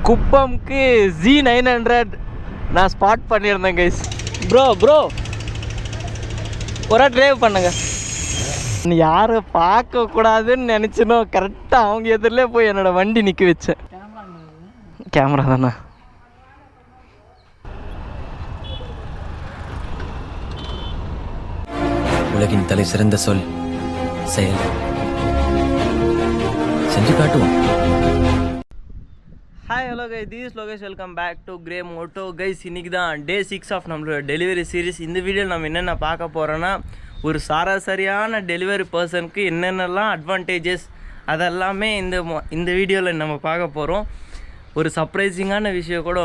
குப்பம்க்கு Z900 நான் spot பண்ணியிருந்தேன் guys. Bro ஒரு டிரைவ் பண்ணுங்க. யாரும் பார்க்கக்கூடாதுன்னு நினச்சினோ கரெக்டாக அவங்க எதிரிலே போய் என்னோடய வண்டி நிற்க வச்சேன். கேமரா தானே. உலகின் தலை சிறந்த சொல் செயல். செஞ்சு காட்டுவோம். Hi hello guys, this Lokesh. Welcome back to Grey Moto guys. இன்றைக்கி தான் டே 6 ஆஃப் நம்மளோட டெலிவரி சீரிஸ். இந்த வீடியோவில் நம்ம என்னென்ன பார்க்க போகிறோன்னா, ஒரு சராசரியான டெலிவரி பர்சனுக்கு என்னென்னலாம் அட்வான்டேஜஸ் அதெல்லாமே இந்த வீடியோவில் நம்ம பார்க்க போகிறோம். ஒரு சர்ப்ரைசிங்கான விஷயம் கூட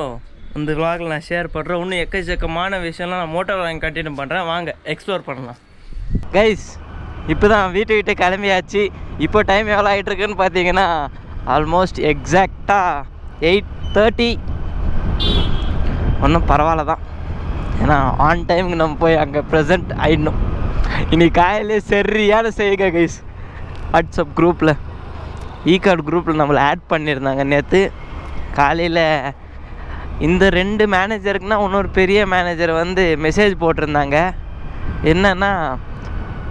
இந்த vlogல நான் ஷேர் பண்ணுறேன். இன்னும் எக்கச்சக்கமான விஷயம்லாம் நான் மோட்டோ வாங்கி கண்டினியூ பண்ணுறேன். வாங்க எக்ஸ்ப்ளோர் பண்ணலாம் கைஸ். இப்போ தான் வீட்டை கிளம்பியாச்சு. இப்போ டைம் எவ்வளோ ஆகிட்டுருக்குன்னு பார்த்தீங்கன்னா ஆல்மோஸ்ட் எக்ஸாக்டாக 8:30. ஒன்றும் பரவாயில்ல தான், ஏன்னா ஆன் டைமுக்கு நம்ம போய் அங்கே ப்ரெசென்ட் ஆகிடணும். இன்றைக்கி காலையிலே சரியான செய்யுங்க கைஸ். வாட்ஸ்அப் குரூப்பில் ஈகார்டு குரூப்பில் நம்மளை ஆட் பண்ணியிருந்தாங்க நேற்று காலையில். இந்த 2 மேனேஜருக்குன்னா இன்னொரு பெரிய மேனேஜர் வந்து மெசேஜ் போட்டிருந்தாங்க. என்னென்னா,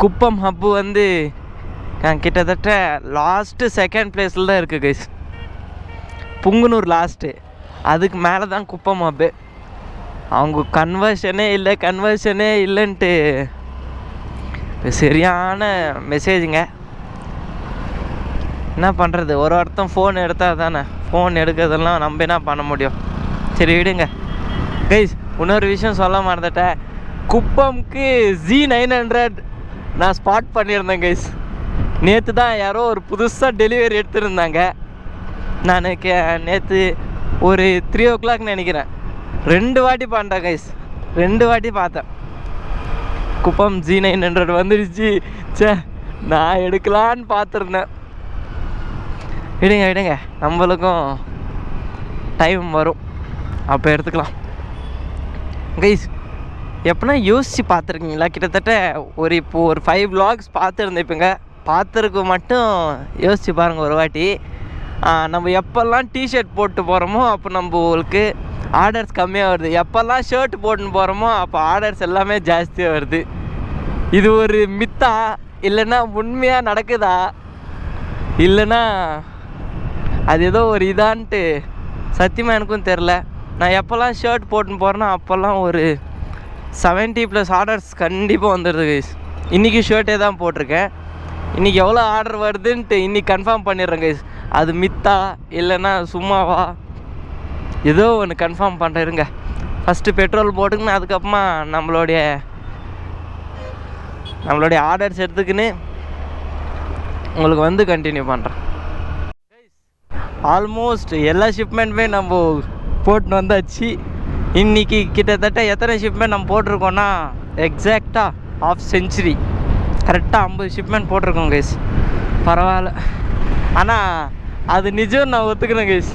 குப்பம் ஹப்பு வந்து கிட்டத்தட்ட லாஸ்ட்டு 2nd பிளேஸில் தான் இருக்குது கைஸ். புங்குனூர் லாஸ்ட்டு, அதுக்கு மேலே தான் குப்பம் ஹப்பு. அவங்க கன்வர்ஷனே இல்லைன்ட்டு சரியான மெசேஜுங்க. என்ன பண்ணுறது, ஒரு ஒருத்தன் ஃபோன் எடுத்தால் தானே, ஃபோன் எடுக்கிறதெல்லாம் நம்ம என்ன பண்ண முடியும். சரி விடுங்க கைஸ். இன்னொரு விஷயம் சொல்ல மறந்துட்டேன். குப்பம்க்கு Z900 நான் ஸ்பாட் பண்ணியிருந்தேன் கைஸ். நேற்று தான் யாரோ ஒரு புதுசாக டெலிவரி எடுத்துருந்தாங்க. நான் நேற்று ஒரு 3 o'clock நினைக்கிறேன் 2 வாட்டி பார்த்தேன் கைஸ். 2 வாட்டி பார்த்தேன். குப்பம் Z900 வந்துடுச்சு. சே, நான் எடுக்கலான்னு பார்த்துருந்தேன். விடுங்க நம்மளுக்கும் டைம் வரும், அப்போ எடுத்துக்கலாம் கைஸ். எப்படின்னா யோசித்து பார்த்துருக்கீங்களா? கிட்டத்தட்ட இப்போ ஒரு 5 vlogs பார்த்துருந்தேப்பங்க. பார்த்துருக்கு மட்டும் யோசித்து பாருங்கள் ஒரு வாட்டி. நம்ம எப்போல்லாம் டிஷர்ட் போட்டு போகிறோமோ அப்போ நம்மளுக்கு ஆர்டர்ஸ் கம்மியாக வருது. எப்போல்லாம் ஷர்ட் போட்டுன்னு போகிறோமோ அப்போ ஆர்டர்ஸ் எல்லாமே ஜாஸ்தியாக வருது. இது ஒரு மித்தா இல்லைன்னா உண்மையாக நடக்குதா, இல்லைன்னா அது ஏதோ ஒரு இதான்ட்டு சத்தியமாக எனக்கும் தெரில. நான் எப்போல்லாம் ஷர்ட் போட்டுன்னு போகிறேன்னா அப்போல்லாம் ஒரு 70+ ஆர்டர்ஸ் கண்டிப்பாக வந்துடுது கைஸ். இன்றைக்கி ஷர்ட்டே தான் போட்டிருக்கேன். இன்றைக்கி எவ்வளோ ஆர்டர் வருதுன்ட்டு இன்றைக்கி கன்ஃபார்ம் பண்ணிடுறேன் கைஸ். அது மித்தா இல்லைன்னா சும்மாவா ஏதோ ஒன்று கன்ஃபார்ம் பண்ணுறேங்க. ஃபஸ்ட்டு பெட்ரோல் போட்டுக்குன்னு அதுக்கப்புறமா நம்மளுடைய ஆர்டர்ஸ் எடுத்துக்கின்னு உங்களுக்கு வந்து கண்டினியூ பண்ணுறேன். ஆல்மோஸ்ட் எல்லா ஷிப்மெண்ட்டுமே நம்ம போட்டுன்னு வந்தாச்சு. இன்றைக்கி கிட்டத்தட்ட எத்தனை ஷிப்மெண்ட் நம்ம போட்டிருக்கோன்னா எக்ஸாக்டாக 1/2 century கரெக்டாக 50 ஷிப்மெண்ட் போட்டிருக்கோம் கைஸ். பரவாயில்ல, ஆனால் அது நிஜம் நான் ஒத்துக்கிறேன் கைஸ்.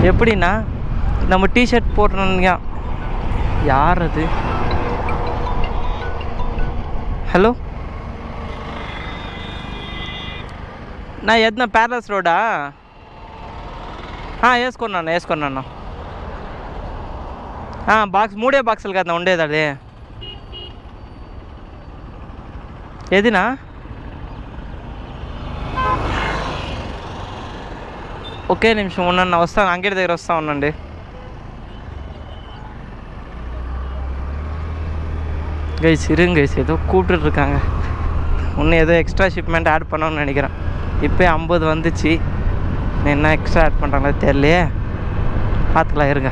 எப்படின்னா நம்ம டிஷர்ட் போட்டுருந்தீங்க. யார் அது? ஹலோ, நான் எதுனா பேலஸ் ரோடா? వేసుకున్నాను. బాక్స్ 3 బాక్సులు కదా ఉండేది. అది ఏదినా? ఒకే నిమిషం ఉన్నాను, వస్తాను. అంగడి దగ్గర వస్తా ఉండండి. கைஸ் இருங்க கைஸ், ஏதோ கூப்பிட்டுருக்காங்க. இன்னும் ஏதோ எக்ஸ்ட்ரா ஷிப்மெண்ட் ஆட் பண்ணணும்னு நினைக்கிறேன். இப்போ 50 வந்துச்சு. என்ன எக்ஸ்ட்ரா ஆட் பண்ணுறாங்களோ தெரியலையே, பார்த்துக்கலாம் இருங்க.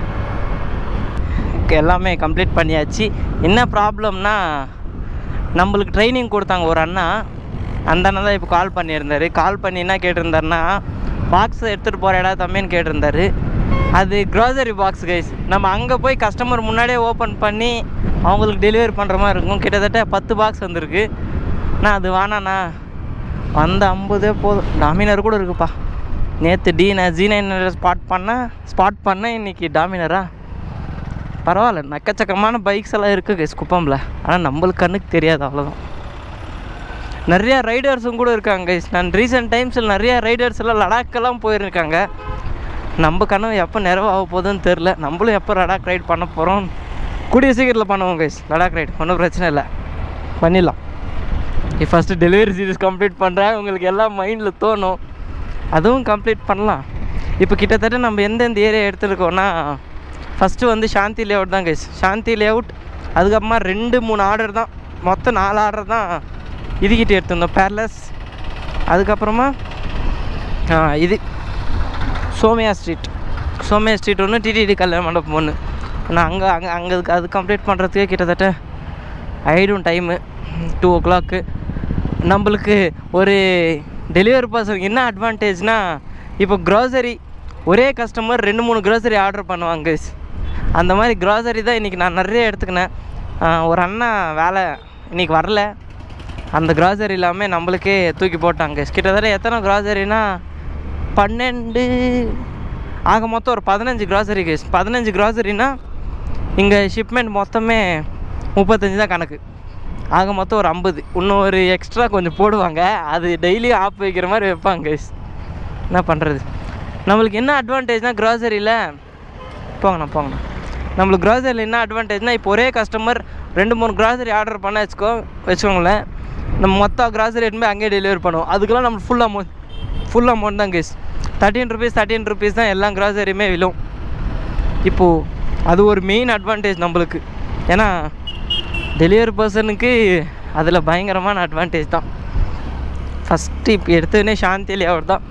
எல்லாமே கம்ப்ளீட் பண்ணியாச்சு. என்ன ப்ராப்ளம்னா, நம்மளுக்கு ட்ரைனிங் கொடுத்தாங்க ஒரு அண்ணா. அந்த அண்ணா தான் இப்போ கால் பண்ணியிருந்தார். கால் பண்ணி என்ன கேட்டிருந்தாருன்னா, பாக்ஸ் எடுத்துகிட்டு போகிறடா தம்பின்னு கேட்டிருந்தார். அது க்ராசரி பாக்ஸ் கைஸ். நம்ம அங்கே போய் கஸ்டமர் முன்னாடியே ஓப்பன் பண்ணி அவங்களுக்கு டெலிவரி பண்ணுற மாதிரி இருக்கும். கிட்டத்தட்ட 10 பாக்ஸ் வந்திருக்கு. நான் அது வேணாண்ணா, வந்த 50 போதும். டாமினர் கூட இருக்குப்பா. நேற்று Z900 ஸ்பாட் பண்ணேன். இன்றைக்கி டாமினரா? பரவாயில்ல, நக்கச்சக்கமான பைக்ஸ் எல்லாம் இருக்குது கைஸ் குப்பமில். ஆனால் நம்மளுக்கு கண்ணுக்கு தெரியாது, அவ்வளோதான். நிறையா ரைடர்ஸும் கூட இருக்காங்க கைஸ். நான் ரீசெண்ட் டைம்ஸில் நிறையா ரைடர்ஸ் எல்லாம் லடாக்கெல்லாம் போயிருக்காங்க. நம்ம கனவு எப்போ நிறைவாக போகுதுன்னு தெரில. நம்மளும் எப்போ லடாக் ரைட் பண்ண போகிறோம், கூடிய சீக்கிரத்தில் பண்ணுவோம் கைஸ். லடாக் ரைட் ஒன்றும் பிரச்சனை இல்லை, பண்ணிடலாம். ஃபஸ்ட்டு டெலிவரி சீரிஸ் கம்ப்ளீட் பண்ணுறேன், உங்களுக்கு எல்லாம் மைண்டில் தோணும், அதுவும் கம்ப்ளீட் பண்ணலாம். இப்போ கிட்டத்தட்ட நம்ம எந்தெந்த ஏரியா எடுத்துருக்கோன்னா, ஃபஸ்ட்டு வந்து சாந்தி லேஅவுட் தான் கைஸ். சாந்தி லேஅவுட், அதுக்கப்புறமா 2-3 ஆர்டர் தான், மொத்தம் 4 ஆர்டர் தான் இதுக்கிட்ட எடுத்துருந்தோம், பேர்லஸ். அதுக்கப்புறமா இது சோமியா ஸ்ட்ரீட் ஒன்று, டிடிடி கல்யாண மண்டபம் ஒன்று. நான் அங்கே அது கம்ப்ளீட் பண்ணுறதுக்கே கிட்டத்தட்ட ஆகிடும் டைமு 2 o'clock. நம்மளுக்கு ஒரு டெலிவரி பர்சனுக்கு என்ன அட்வான்டேஜ்னால், இப்போ க்ராசரி ஒரே கஸ்டமர் 2-3 க்ராசரி ஆர்டர் பண்ணுவாங்க. அந்த மாதிரி க்ராசரி தான் இன்றைக்கி நான் நிறைய எடுத்துக்கினேன். ஒரு அண்ணா வேலை இன்றைக்கி வரல, அந்த க்ராசரி இல்லாமல் நம்மளுக்கே தூக்கி போட்டாங்க. கிட்டத்தட்ட எத்தனை க்ராசரினா 12 ஆக மொத்தம் ஒரு 15 க்ராசரி கேஸ். 15 க்ராசரினா இங்கே ஷிப்மெண்ட் மொத்தமே 35 தான் கணக்கு. ஆக மொத்தம் ஒரு 50. இன்னும் ஒரு எக்ஸ்ட்ரா கொஞ்சம் போடுவாங்க, அது டெய்லியும் ஆப் வைக்கிற மாதிரி வைப்பாங்க கேஸ். என்ன பண்ணுறது, நம்மளுக்கு என்ன அட்வான்டேஜ்னால் க்ராசரியில் போங்கண்ணா நம்மளுக்கு க்ராசரியில் என்ன அட்வான்டேஜ்னால், இப்போ ஒரே கஸ்டமர் 2-3 க்ராசரி ஆர்டர் பண்ண வச்சுக்கோங்களேன், நம்ம மொத்த க்ராசரி எடுத்து போய் அங்கேயே டெலிவரி பண்ணுவோம். அதுக்கெல்லாம் நம்மளுக்கு ஃபுல் அமௌண்ட் தான் கேஸ். 13 rupees தான் எல்லா க்ராசரியுமே விழும். இப்போது அது ஒரு மெயின் அட்வான்டேஜ் நம்மளுக்கு. ஏன்னா டெலிவரி பர்சனுக்கு அதில் பயங்கரமான அட்வான்டேஜ் தான். ஃபஸ்ட்டு இப்போ எடுத்ததுனே சாந்தி லேஅவுட் தான்.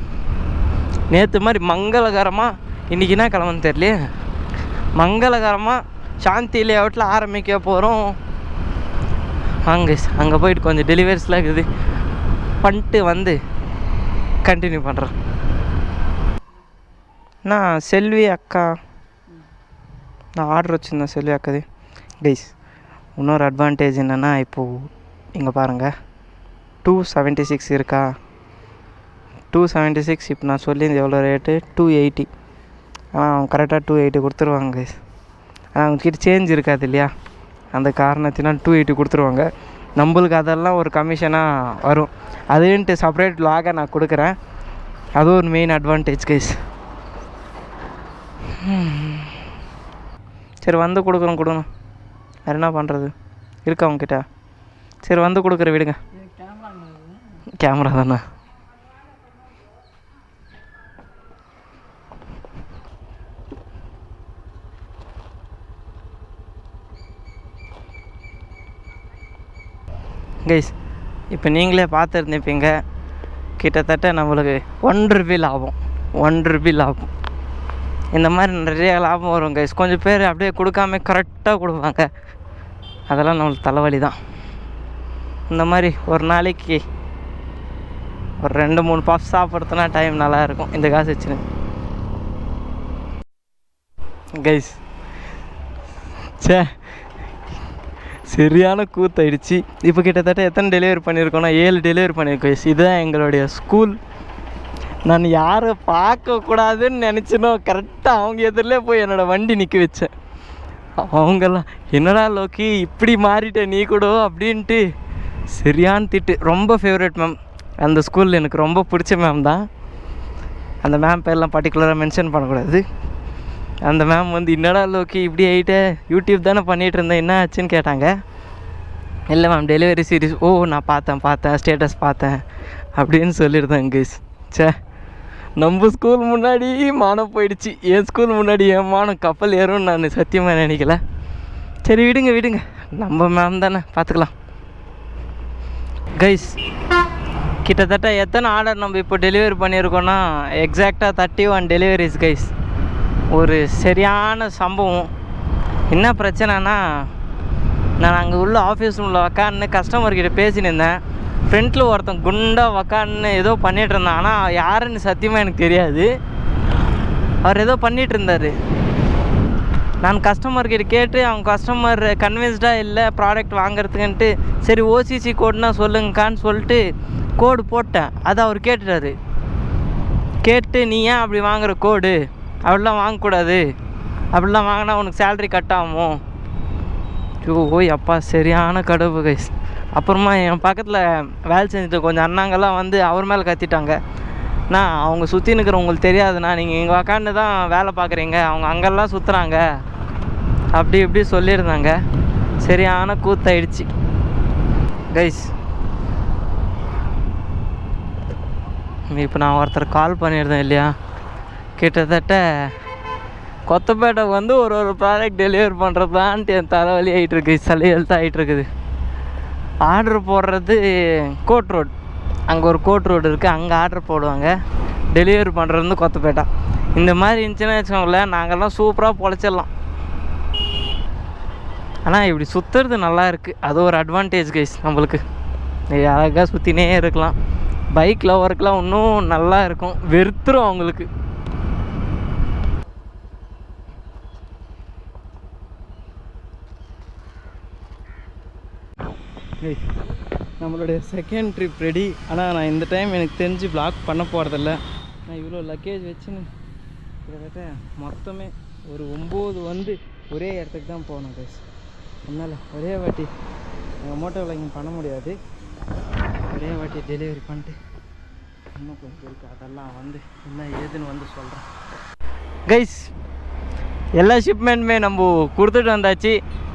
நேற்று மாதிரி மங்களகரமாக இன்றைக்கி என்ன கிழமைன்னு தெரியலையே, மங்களகரமாக சாந்தி லேஅவுட்டில் ஆரம்பிக்க போகிறோம். அங்கே போயிட்டு கொஞ்சம் டெலிவரிஸ்லாம் இருக்குது, பண்ணிட்டு வந்து கண்டினியூ பண்ணுறேன். நான் செல்வி அக்கா நான் ஆர்டர் வச்சுருந்தேன், செல்வி அக்காது கைஸ். இன்னொரு அட்வான்டேஜ் என்னென்னா, இப்போது இங்கே பாருங்கள் 276 இருக்கா, 276. இப்போ நான் சொல்லியிருந்தேன் எவ்வளோ ரேட்டு, 280. அவங்க கரெக்டாக 280 கொடுத்துருவாங்க கைஸ். ஆனால் அவங்கக்கிட்ட சேஞ்ச் இருக்காது இல்லையா, அந்த காரணத்தினால் 280 கொடுத்துருவாங்க. நம்மளுக்கு அதெல்லாம் ஒரு கமிஷனாக வரும். அதுன்ட்டு செப்பரேட் லாகை நான் கொடுக்குறேன், அதுவும் ஒரு மெயின் அட்வான்டேஜ் கைஸ். சரி வந்து கொடுக்குறோம் வேறு என்ன பண்ணுறது, இருக்கா அவங்கக்கிட்ட? சரி வந்து கொடுக்குற விடுங்க. கேமரா தானே. கைஸ் இப்போ நீங்களே பார்த்துருந்துப்பீங்க, கிட்டத்தட்ட நம்மளுக்கு 1 ரூபி லாபம். 1 ரூபி லாபம். இந்த மாதிரி நிறைய லாபம் வரும் கைஸ். கொஞ்சம் பேர் அப்படியே கொடுக்காம கரெக்டாக கொடுப்பாங்க, அதெல்லாம் நம்மளுக்கு தலைவலி தான். இந்த மாதிரி ஒரு நாளைக்கு ஒரு 2-3 பஃப் சாப்பிட்றதுனா டைம் நல்லாயிருக்கும் இந்த காசு வச்சுன்னு கைஸ். சரியான கூத்தாயிடுச்சு. இப்போ கிட்டத்தட்ட எத்தனை டெலிவரி பண்ணியிருக்கோன்னா 7 டெலிவரி பண்ணியிருக்கோம் கைஸ். இதுதான் எங்களுடைய ஸ்கூல். நான் யாரை பார்க்கக்கூடாதுன்னு நினச்சினோ கரெக்டாக அவங்க எதிரிலே போய் என்னோடய வண்டி நிற்க வச்சேன். அவங்கெல்லாம் என்னடா லோக்கி இப்படி மாறிட்ட நீ கூட அப்படின்ட்டு சரியான திட்டு. ரொம்ப ஃபேவரட் மேம் அந்த ஸ்கூலில், எனக்கு ரொம்ப பிடிச்ச மேம் தான். அந்த மேம் பேர்லாம் பர்டிகுலராக மென்ஷன் பண்ணக்கூடாது. அந்த மேம் வந்து என்னடா லோக்கி இப்படி ஆகிட்ட, யூடியூப் தானே பண்ணிகிட்டு இருந்தேன், என்ன ஆச்சுன்னு கேட்டாங்க. இல்லை மேம் டெலிவரி சீரிஸ், ஓ நான் பார்த்தேன் ஸ்டேட்டஸ் பார்த்தேன் அப்படின்னு சொல்லியிருந்தேன் கைஸ். நம்ம ஸ்கூல் முன்னாடி மானம் போயிடுச்சு, என் ஸ்கூல் முன்னாடி என் மானம் கப்பல் ஏறும்னு நான் சத்தியமாக நினைக்கல. சரி விடுங்க, நம்ம மேம் தானே பார்த்துக்கலாம். கைஸ் கிட்டத்தட்ட எத்தனை ஆர்டர் நம்ம இப்போ டெலிவரி பண்ணியிருக்கோன்னா எக்ஸாக்டாக 31 டெலிவரிஸ் கைஸ். ஒரு சரியான சம்பவம். என்ன பிரச்சனைனா, நான் அங்கே உள்ள ஆஃபீஸ் ரூமில் உக்கான்னு கஸ்டமர்கிட்ட பேசின்னு இருந்தேன். ஃப்ரெண்டில் ஒருத்தன் குண்டாக உக்கான்னு ஏதோ பண்ணிகிட்டு இருந்தான், ஆனால் யாருன்னு சத்தியமாக எனக்கு தெரியாது. அவர் ஏதோ பண்ணிகிட்டு இருந்தார். நான் கஸ்டமர்கிட்ட கேட்டு அவங்க கஸ்டமர் கன்வின்ஸ்டாக இல்லை ப்ராடக்ட் வாங்குறதுக்குன்ட்டு, சரி ஓசிசி கோடுனா சொல்லுங்கக்கான்னு சொல்லிட்டு கோடு போட்டேன். அதை அவர் கேட்டுட்டார். கேட்டு நீ ஏன் அப்படி வாங்குகிற கோடு, அப்படிலாம் வாங்கக்கூடாது, அப்படிலாம் வாங்கினா உனக்கு சேல்ரி கட் ஆகும். ஓய் அப்பா சரியான கடுப்பு கைஸ். அப்புறமா என் பக்கத்தில் வேலை செஞ்சுட்டு கொஞ்சம் அண்ணாங்கெல்லாம் வந்து அவர் மேலே கத்திட்டாங்க. நான் அவங்க சுற்றி நிற்கிறவங்களுக்கு தெரியாதுண்ணா, நீங்கள் இங்கே உக்காந்து தான் வேலை பார்க்குறீங்க, அவங்க அங்கெல்லாம் சுற்றுறாங்க அப்படி இப்படி சொல்லியிருந்தாங்க. சரியான கூத்தாயிடுச்சு கைஸ். இப்போ நான் ஒருத்தர் கால் பண்ணியிருந்தேன் இல்லையா, கிட்டத்தட்ட கொத்தப்பேட்டை வந்து ஒரு ப்ராடக்ட் டெலிவரி பண்ணுறது தான்ட்டு என் தலைவலி ஆகிட்டுருக்கு, சளியல் ஆகிட்டுருக்குது. ஆர்டர் போடுறது கோட் ரோடு, அங்கே ஒரு கோட் ரோடு இருக்குது, அங்கே ஆர்டர் போடுவாங்க. டெலிவரி பண்ணுறது வந்து கொத்தப்பேட்டா. இந்த மாதிரி இருந்துச்சுன்னா வச்சுக்கோங்களேன், நாங்கள்லாம் சூப்பராக பொழைச்சிடலாம். ஆனால் இப்படி சுற்றுறது நல்லா இருக்குது, அது ஒரு அட்வான்டேஜ் கைஸ் நம்மளுக்கு. அழகாக சுற்றினே இருக்கலாம். பைக் லவருக்குலாம் இன்னும் நல்லா இருக்கும், வெறுத்துரும் அவங்களுக்கு. நம்மளுடைய செகண்ட் ட்ரிப் ரெடி. ஆனால் நான் இந்த டைம் எனக்கு தெரிஞ்சு ப்ளாக் பண்ண போகிறதில்ல. நான் இவ்வளோ லக்கேஜ் வச்சுன்னு கிட்டத்தட்ட மொத்தமே ஒரு 9 வந்து ஒரே இடத்துக்கு தான் போகணும் கைஸ். அதனால் ஒரே வாட்டி எங்கள் மோட்டோ விளாகிங் பண்ண முடியாது. ஒரே வாட்டி டெலிவரி பண்ணிட்டு இன்னும் கொஞ்சம் இருக்குது, அதெல்லாம் வந்து என்ன ஏதுன்னு வந்து சொல்கிறேன் கைஸ். எல்லா ஷிப்மெண்ட்டுமே நம்ம கொடுத்துட்டு வந்தாச்சு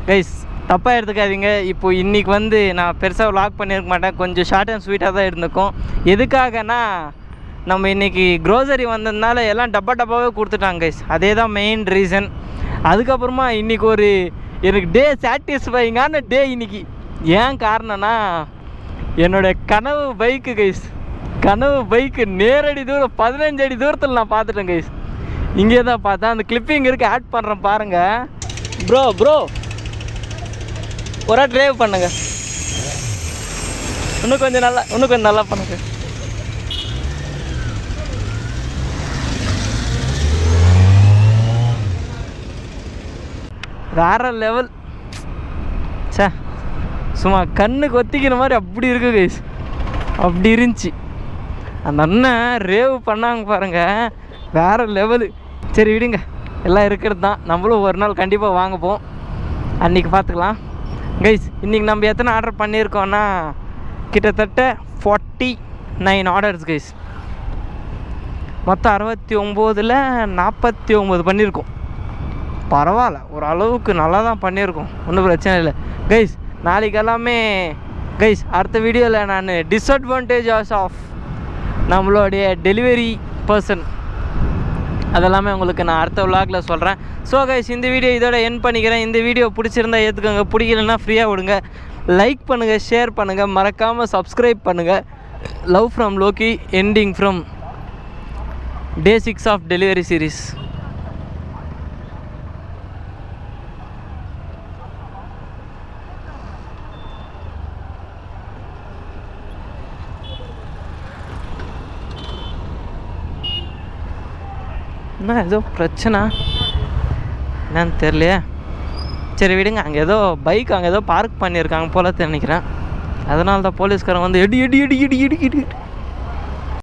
கைஸ், தப்பாக எடுத்துக்காதீங்க. இப்போ இன்றைக்கி வந்து நான் பெருசாக வ்ளாக் பண்ணியிருக்க மாட்டேன், கொஞ்சம் ஷார்ட் அண்ட் ஸ்வீட்டாக தான் இருந்திருக்கும். எதுக்காகனா நம்ம இன்றைக்கி க்ரோசரி வந்ததுனால எல்லாம் டப்பாவே கொடுத்துட்டாங்க கைஸ், அதே தான் மெயின் ரீசன். அதுக்கப்புறமா இன்றைக்கி ஒரு எனக்கு டே சாட்டிஸ்ஃபைங்கான டே இன்றைக்கி. ஏன் காரணம்னா என்னோடய கனவு பைக்கு கைஸ், கனவு பைக்கு நேரடி தூரம் 15 அடி தூரத்தில் நான் பார்த்துட்டேன் கைஸ். இங்கே தான் பார்த்தேன், அந்த கிளிப்பிங் இருக்குது, ஆட் பண்ணுறேன் பாருங்கள். ப்ரோ ஒரு ட்ரைவ் பண்ணுங்க, இன்னும் கொஞ்சம் நல்லா பண்ணுங்க. வேற லெவல் சே, சும்மா கண்ணுக்கு ஒத்திக்கிற மாதிரி அப்படி இருக்கு கைஸ், அப்படி இருந்துச்சு. அந்த அண்ணன் ரேவ் பண்ணாங்க பாருங்க, வேற லெவலு. சரி விடுங்க, எல்லாம் இருக்கிறது தான். நம்மளும் ஒரு நாள் கண்டிப்பாக வாங்கப்போம், அன்றைக்கி பார்த்துக்கலாம் கைஸ். இன்றைக்கி நம்ம எத்தனை ஆர்டர் பண்ணியிருக்கோன்னா கிட்டத்தட்ட 49 ஆர்டர்ஸ் கைஸ். மொத்தம் 69ல் 49 பண்ணியிருக்கோம். பரவாயில்ல, ஒரு அளவுக்கு நல்லா தான் பண்ணியிருக்கோம், ஒன்றும் பிரச்சனை இல்லை கைஸ். நாளைக்கு எல்லாமே கைஸ் அடுத்த வீடியோவில் நான் டிஸ்அட்வான்டேஜஸ் ஆஃப் நம்மளுடைய டெலிவரி பர்சன் அதெல்லாமே உங்களுக்கு நான் அடுத்த விளாகில் சொல்கிறேன். ஸோ கைஸ் இந்த வீடியோ இதோட எண்ட் பண்ணிக்கிறேன். இந்த வீடியோ பிடிச்சிருந்தா ஏற்றுக்கோங்க, பிடிக்கலன்னா ஃப்ரீயாக விடுங்க. லைக் பண்ணுங்கள், ஷேர் பண்ணுங்கள், மறக்காமல் சப்ஸ்கிரைப் பண்ணுங்கள். Love from Loki, ending from Day 6 of delivery series. என்ன ஏதோ பிரச்சனை என்னன்னு தெரியலையே. சரி விடுங்க, அங்கே ஏதோ பைக் அங்கே ஏதோ பார்க் பண்ணியிருக்காங்க போல நினைக்கிறேன். அதனால தான் போலீஸ்காரன் வந்து எடி